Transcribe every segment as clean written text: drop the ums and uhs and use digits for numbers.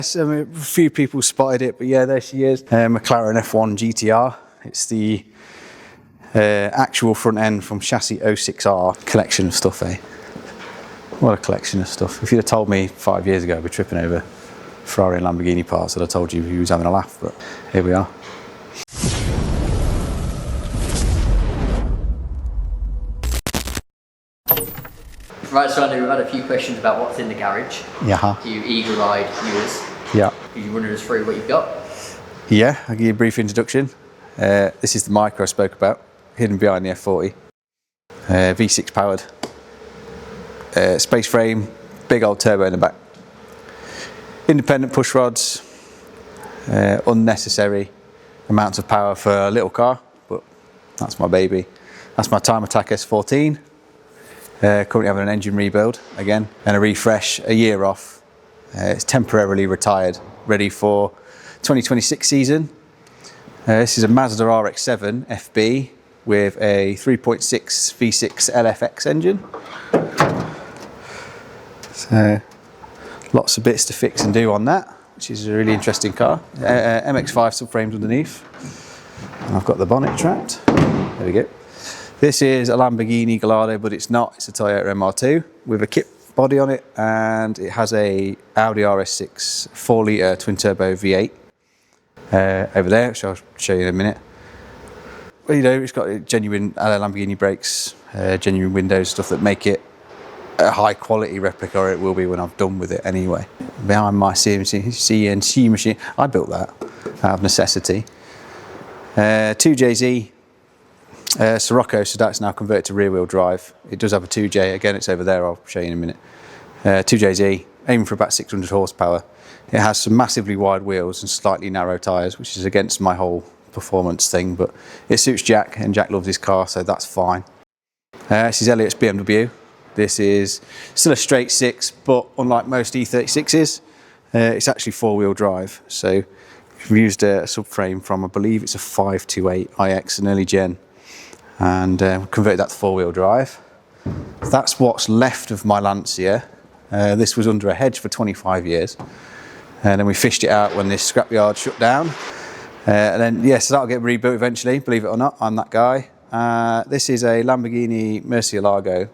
So, a few people spotted it, but yeah, there she is. McLaren F1 GTR. It's the actual front end from chassis 06R. Collection of stuff, eh? What a collection of stuff. If you'd have told me 5 years ago I'd be tripping over Ferrari and Lamborghini parts, I'd have told you he was having a laugh, but here we are. Right, so Andy, we've had a few questions about what's in the garage. Yeah. You eagle-eyed viewers. Yeah. Could you run us through what you've got? Yeah, I'll give you a brief introduction. This is the micro I spoke about, hidden behind the F40. V6 powered. Space frame, big old turbo in the back. Independent push rods, unnecessary amounts of power for a little car, but that's my baby. That's my Time Attack S14. Currently having an engine rebuild again and a refresh, a year off. It's temporarily retired, ready for 2026 season. This is a Mazda RX-7 FB with a 3.6 V6 LFX engine. So lots of bits to fix and do on that, which is a really interesting car. MX-5 subframes underneath. And I've got the bonnet trapped. There we go. This is a Lamborghini Gallardo, but it's not. It's a Toyota MR2 with a kit body on it, and it has a Audi RS6 4-litre twin-turbo V8 over there, which I'll show you in a minute. Well, you know, it's got genuine Lamborghini brakes, genuine windows, stuff that make it a high-quality replica, or it will be when I've done with it anyway. Behind my CNC machine, I built that out of necessity. 2JZ. Sirocco, so that's now converted to rear-wheel drive. It does have a 2J, again it's over there, I'll show you in a minute. 2JZ, aiming for about 600 horsepower. It has some massively wide wheels and slightly narrow tyres, which is against my whole performance thing, but it suits Jack, and Jack loves his car, so that's fine. This is Elliot's BMW. This is still a straight 6, but unlike most E36s, it's actually 4-wheel drive. So we've used a subframe from, I believe it's a 528 iX, an early gen, and converted that to 4-wheel drive. That's what's left of my Lancia. This was under a hedge for 25 years, and then we fished it out when this scrapyard shut down. And then, yes, that'll get rebuilt eventually, believe it or not, I'm that guy. This is a Lamborghini Murcielago.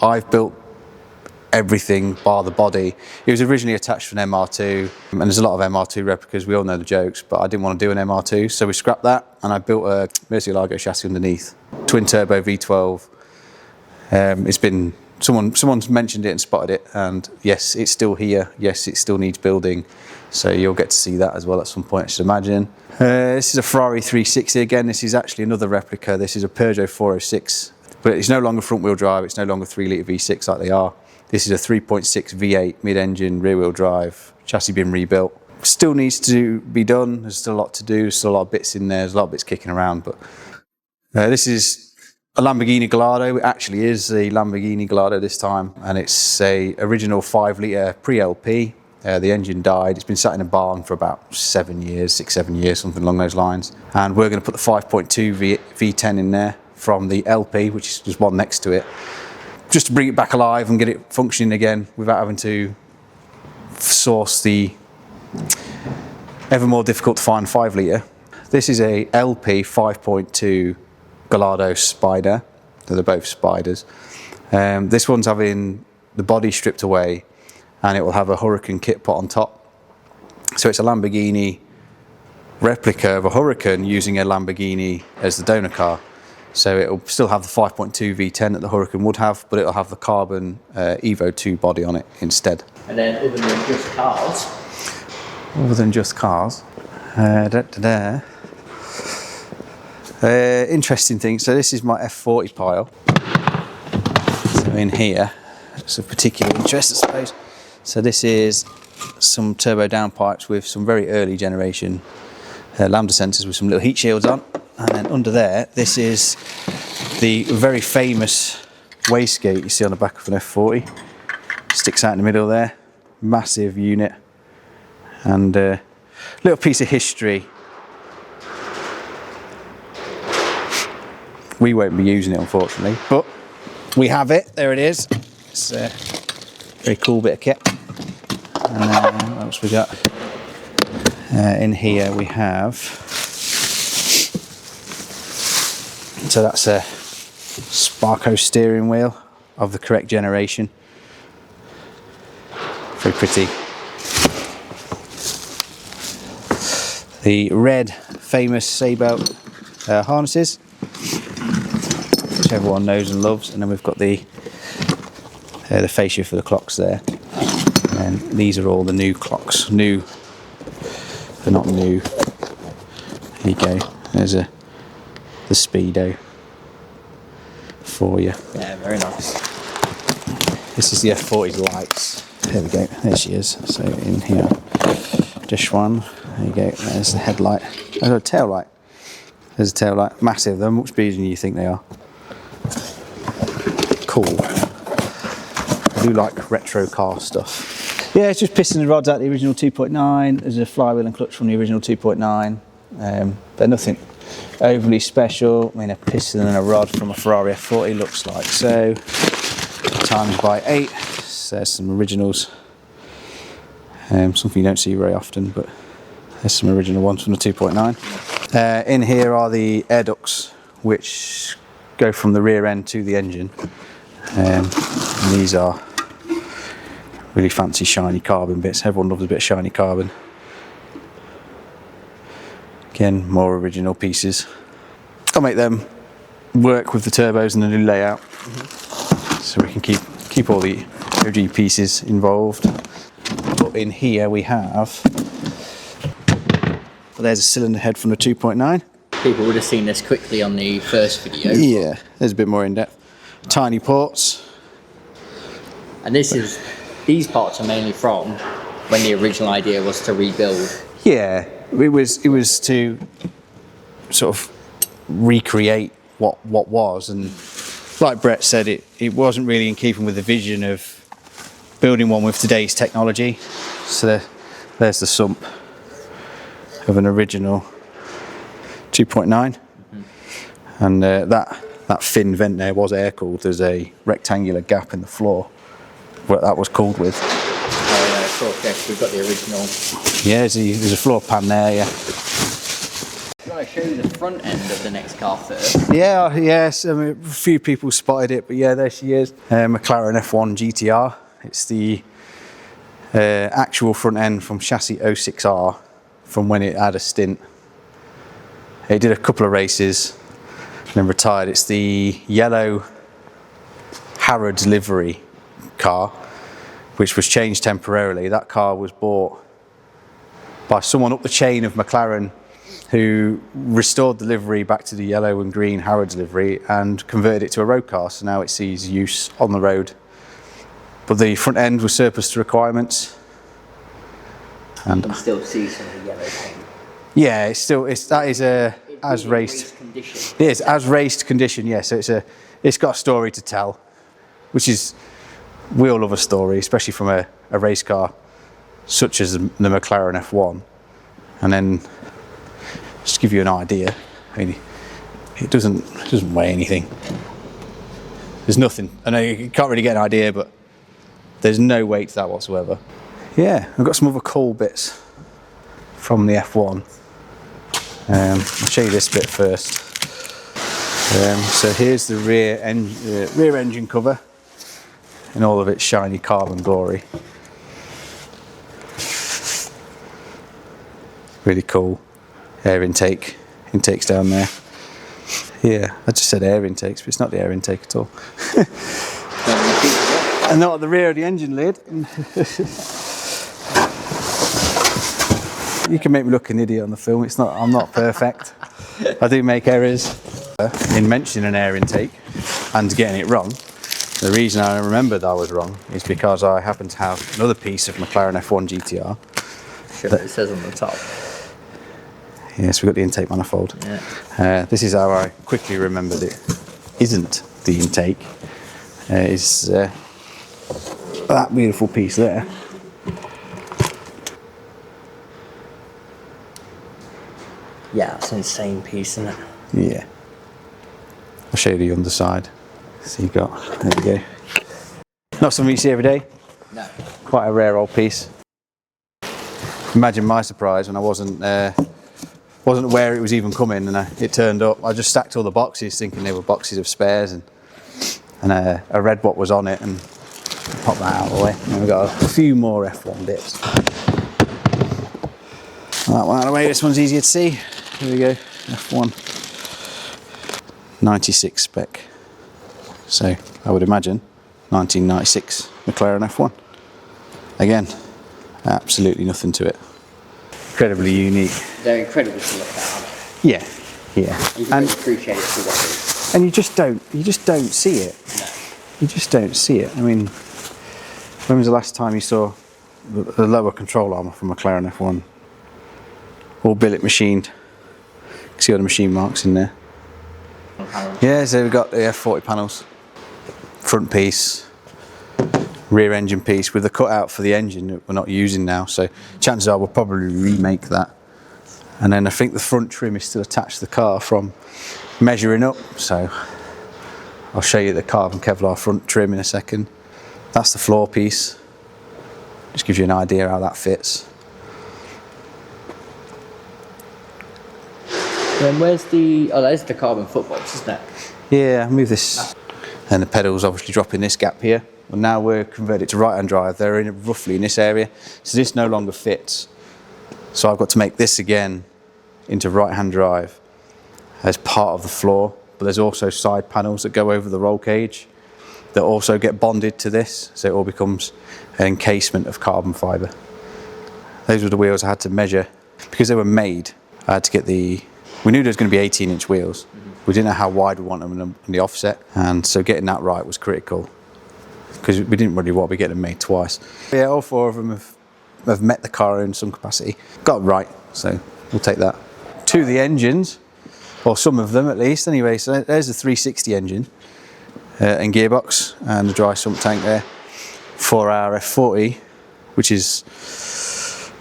I've built everything bar the body. It was originally attached to an MR2, and there's a lot of MR2 replicas, we all know the jokes, but I didn't want to do an MR2, so we scrapped that, and I built a Murcielago chassis underneath. Twin turbo V12. It's been, someone's mentioned it and spotted it, and yes, it's still here. Yes, it still needs building, so you'll get to see that as well at some point, I should imagine. This is a Ferrari 360 again. This is actually another replica. This is a Peugeot 406, but it's no longer front wheel drive. It's no longer 3-litre V6 like they are. This is a 3.6 V8 mid-engine rear-wheel drive, chassis being rebuilt. Still needs to be done, there's still a lot to do, there's still a lot of bits in there, there's a lot of bits kicking around, but this is a Lamborghini Gallardo. It actually is a Lamborghini Gallardo this time, and it's a original 5-litre pre-LP. The engine died, it's been sat in a barn for about 7 years, 6-7 years, something along those lines, and we're going to put the 5.2 V10 in there from the LP, which is just one next to it, just to bring it back alive and get it functioning again without having to source the ever more difficult to find 5-litre. This is a LP 5.2 Gallardo Spider, so they're both Spiders. This one's having the body stripped away, and it will have a Huracan kit pot on top. So it's a Lamborghini replica of a Huracan using a Lamborghini as the donor car. So it'll still have the 5.2 V10 that the Huracan would have, but it'll have the carbon Evo 2 body on it instead. And then other than just cars? Other than just cars. Interesting thing, so this is my F40 pile. So in here, it's of particular interest, I suppose. So this is some turbo downpipes with some very early generation lambda sensors with some little heat shields on. And then under there, this is the very famous wastegate you see on the back of an F40. Sticks out in the middle there, massive unit, and a little piece of history. We won't be using it, unfortunately, but we have it. There it is. It's a very cool bit of kit. And then what else we got? In here we have, so that's a Sparco steering wheel of the correct generation. Very pretty. The red famous Seatbelt harnesses, which everyone knows and loves, and then we've got the fascia for the clocks there. And these are all the new clocks. New, they're not new. There you go. There's the Speedo for you. Yeah, very nice. This is the F40 lights. There we go. There she is. So in here, dish one. There you go. There's the headlight. Oh, a tail light. There's a tail light. Massive. They're much bigger than you think they are. Cool. I do like retro car stuff. Yeah, it's just piston and rods out the original 2.9. There's a flywheel and clutch from the original 2.9. They're nothing overly special. I mean, a piston and a rod from a Ferrari F40 looks like so. Times by 8. So there's some originals. Something you don't see very often, but there's some original ones from the 2.9. In here are the air ducts, which go from the rear end to the engine. And these are really fancy shiny carbon bits. Everyone loves a bit of shiny carbon. Again, more original pieces. I'll make them work with the turbos and the new layout, so we can keep all the OG pieces involved. But in here we have, well, there's a cylinder head from the 2.9. People would have seen this quickly on the first video. Yeah, there's a bit more in depth. Tiny ports. And these parts are mainly from when the original idea was to rebuild. Yeah, it was to sort of recreate what was, and like Brett said, it wasn't really in keeping with the vision of building one with today's technology. So there's the sump of an original 2.9, and that fin vent there was air cooled. There's a rectangular gap in the floor, what that was cooled with. Oh yeah, of course, yes, we've got the original. Yeah, there's a floor pan there, yeah. Do you want to show you the front end of the next car first? Yeah, yes, I mean, a few people spotted it, but yeah, there she is. McLaren F1 GTR. It's the actual front end from chassis 06R, from when it had a stint. It did a couple of races, and then retired. It's the yellow Harrods livery car, which was changed temporarily. That car was bought by someone up the chain of McLaren, who restored the livery back to the yellow and green Harrods livery and converted it to a road car, so now it sees use on the road. But the front end was surplus to requirements. And you can still see some of the yellow paint. Yeah, that is a as raced condition. Yes, as raced condition. Yeah, so it's got a story to tell, which is, we all love a story, especially from a race car such as the McLaren F1. And then just to give you an idea, I mean, it doesn't weigh anything. There's nothing. I know you can't really get an idea, but there's no weight to that whatsoever. Yeah, I've got some other cool bits from the F1. I'll show you this bit first. So here's the rear engine cover in all of its shiny carbon glory. Really cool. Air intake's down there. Yeah, I just said air intakes, but it's not the air intake at all. And not at the rear of the engine lid. You can make me look an idiot on the film. I'm not perfect. I do make errors. In mentioning an air intake and getting it wrong, the reason I remembered I was wrong is because I happen to have another piece of McLaren F1 GTR. Sure, it says on the top. Yes, we've got the intake manifold. Yeah. This is how I quickly remembered it isn't the intake. It's that beautiful piece there. Yeah, it's an insane piece, isn't it? Yeah. I'll show you the underside. So you got, there you go. Not something you see every day. No. Quite a rare old piece. Imagine my surprise when I wasn't aware it was even coming, and it turned up. I just stacked all the boxes thinking they were boxes of spares, and I read what was on it and popped that out of the way. And we've got a few more F1 bits. That one out of the way, this one's easier to see. Here we go, F1. 96 spec. So I would imagine 1996 McLaren F1. Again, absolutely nothing to it. Incredibly unique. They're incredible to look at. Yeah, yeah. You can really appreciate it for what it is. And you just don't see it. No. You just don't see it. I mean, when was the last time you saw the lower control armour from McLaren F1? All billet machined. You can see all the machine marks in there. Yeah, so we've got the F40 panels. Front piece, rear engine piece with the cutout for the engine that we're not using now. So chances are we'll probably remake that. And then I think the front trim is still attached to the car from measuring up. So I'll show you the carbon Kevlar front trim in a second. That's the floor piece. Just gives you an idea how that fits. Then where's the, oh, there's the carbon footbox, isn't it? Yeah, I'll move this. And the pedals obviously drop in this gap here. But now we're converted to right-hand drive. They're in roughly in this area. So this no longer fits. So I've got to make this again into right-hand drive as part of the floor. But there's also side panels that go over the roll cage that also get bonded to this. So it all becomes an encasement of carbon fibre. Those were the wheels I had to measure. Because they were made, I had to get the... We knew there was going to be 18-inch wheels. We didn't know how wide we wanted them in the offset. And so getting that right was critical. Because we didn't really want to be getting them made twice. Yeah, all four of them have met the car in some capacity. Got it right, so we'll take that. To the engines, or some of them at least. Anyway, so there's the 360 engine and gearbox and the dry sump tank there for our F40, which is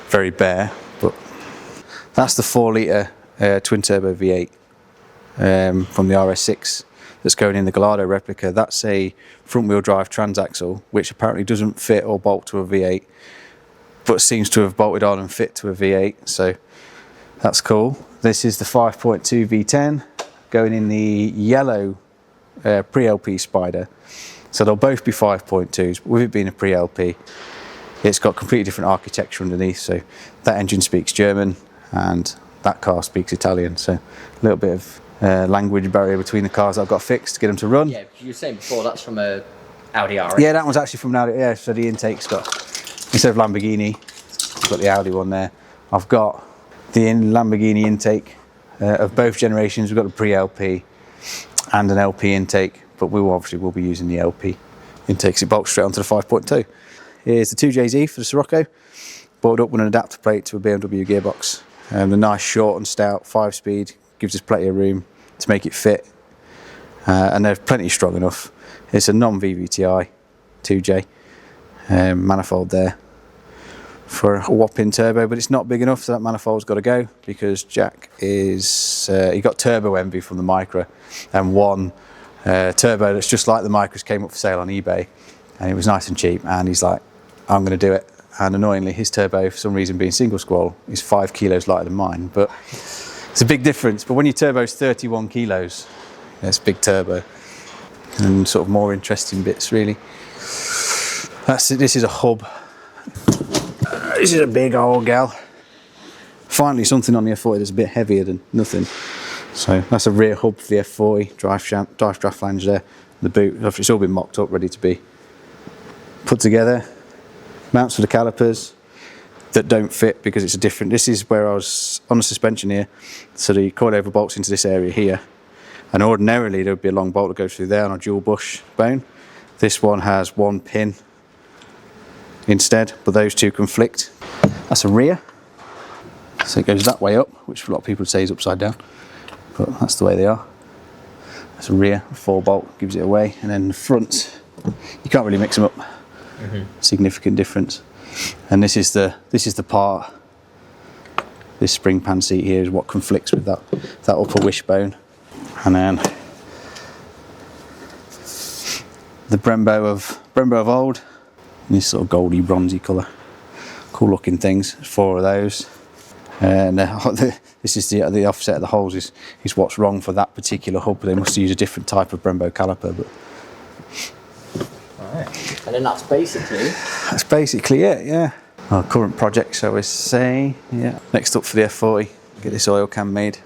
very bare, but that's the 4-litre twin turbo V8 from the RS6 that's going in the Gallardo replica. That's a front wheel drive transaxle, which apparently doesn't fit or bolt to a V8, but seems to have bolted on and fit to a V8, so that's cool. This is the 5.2 V10 going in the yellow pre-LP Spider. So they'll both be 5.2s, but with it being a pre-LP, it's got completely different architecture underneath. So that engine speaks German and that car speaks Italian. So a little bit of language barrier between the cars that I've got fixed to get them to run. Yeah, you were saying before that's from a Audi RS. Yeah, that one's actually from an Audi. Yeah, so the intake's got, instead of Lamborghini, I've got the Audi one there. I've got the Lamborghini intake of both generations. We've got the pre-LP and an LP intake, but we obviously will be using the LP intake. It bolts straight onto the 5.2. Here's the 2JZ for the Sirocco, bolted up with an adapter plate to a BMW gearbox. The nice short and stout 5-speed gives us plenty of room to make it fit, and they're plenty strong enough. It's a non-VVTi 2J manifold there for a whopping turbo, but it's not big enough, so that manifold's got to go because Jack is he got turbo envy from the Micra, and one turbo that's just like the Micras came up for sale on eBay, and it was nice and cheap, and he's like, I'm going to do it. And annoyingly, his turbo, for some reason being single scroll, is 5 kilos lighter than mine, but it's a big difference. But when your turbo's 31 kilos, it's big turbo. And sort of more interesting bits, really. That's it. This is a hub. This is a big old gal. Finally, something on the F40 that's a bit heavier than nothing. So that's a rear hub for the F40, drive shaft flange there. The boot, it's all been mocked up, ready to be put together. Mounts for the calipers that don't fit because it's a different. This is where I was on the suspension here, so the coilover bolts into this area here, and ordinarily there would be a long bolt that goes through there on a dual bush bone. This one has one pin instead, but those two conflict. That's a rear, so it goes that way up, which a lot of people would say is upside down, but that's the way they are. That's a rear, a 4-bolt gives it away, and then the front, you can't really mix them up. Significant difference. And this is the part, this spring pan seat here is what conflicts with that upper wishbone. And then the Brembo of old, in this sort of goldy bronzy colour. Cool looking things, 4 of those. And this is the offset of the holes is what's wrong for that particular hub. They must use a different type of Brembo caliper. But Alright. And then that's basically it, yeah. Our current project, shall we say. Yeah. Next up for the F40, get this oil can made.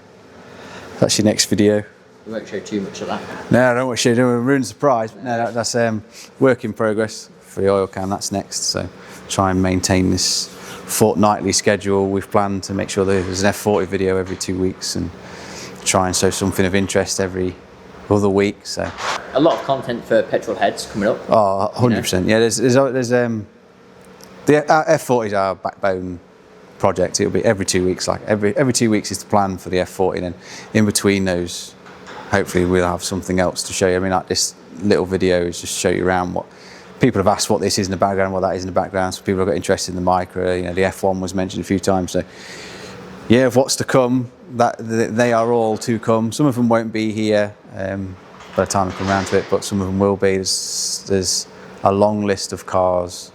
That's your next video. You won't show too much of that. No, I don't want to show you, ruin the surprise. But no, that's work in progress for the oil can, that's next. So try and maintain this fortnightly schedule. We've planned to make sure there's an F40 video every 2 weeks and try and show something of interest every other week. So a lot of content for petrol heads coming up. Oh, 100%. Yeah, there's the F40 is our backbone project. It'll be every 2 weeks. Like every 2 weeks is the plan for the F40, and then in between those, hopefully we'll have something else to show you. I mean, like this little video is just show you around what people have asked, what this is in the background, what that is in the background. So people have got interested in the micro. You know, the F1 was mentioned a few times. So yeah, of what's to come, they are all to come. Some of them won't be here by the time we come around to it, but some of them will be. There's a long list of cars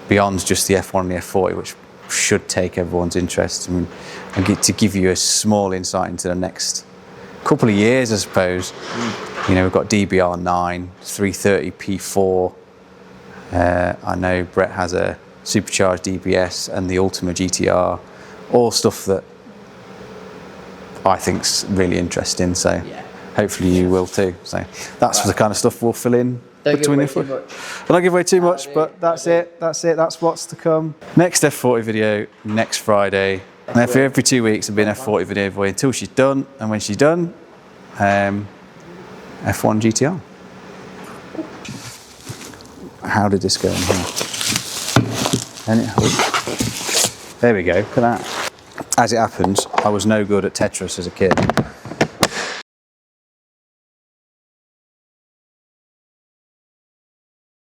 beyond just the F1 and the F40, which should take everyone's interest and get to give you a small insight into the next couple of years, I suppose. You know, we've got DBR9, 330 P4. I know Brett has a supercharged DBS and the Ultima GTR. All stuff that I think's really interesting. So yeah, hopefully you will too. So that's the kind of stuff we'll fill in. Don't give away too much. I don't give away too much, but that's it. That's what's to come. Next F40 video next Friday. And for every 2 weeks, there'll be an F40 video for you until she's done. And when she's done, F1 GTR. How did this go in here? There we go. Look at that. As it happens, I was no good at Tetris as a kid.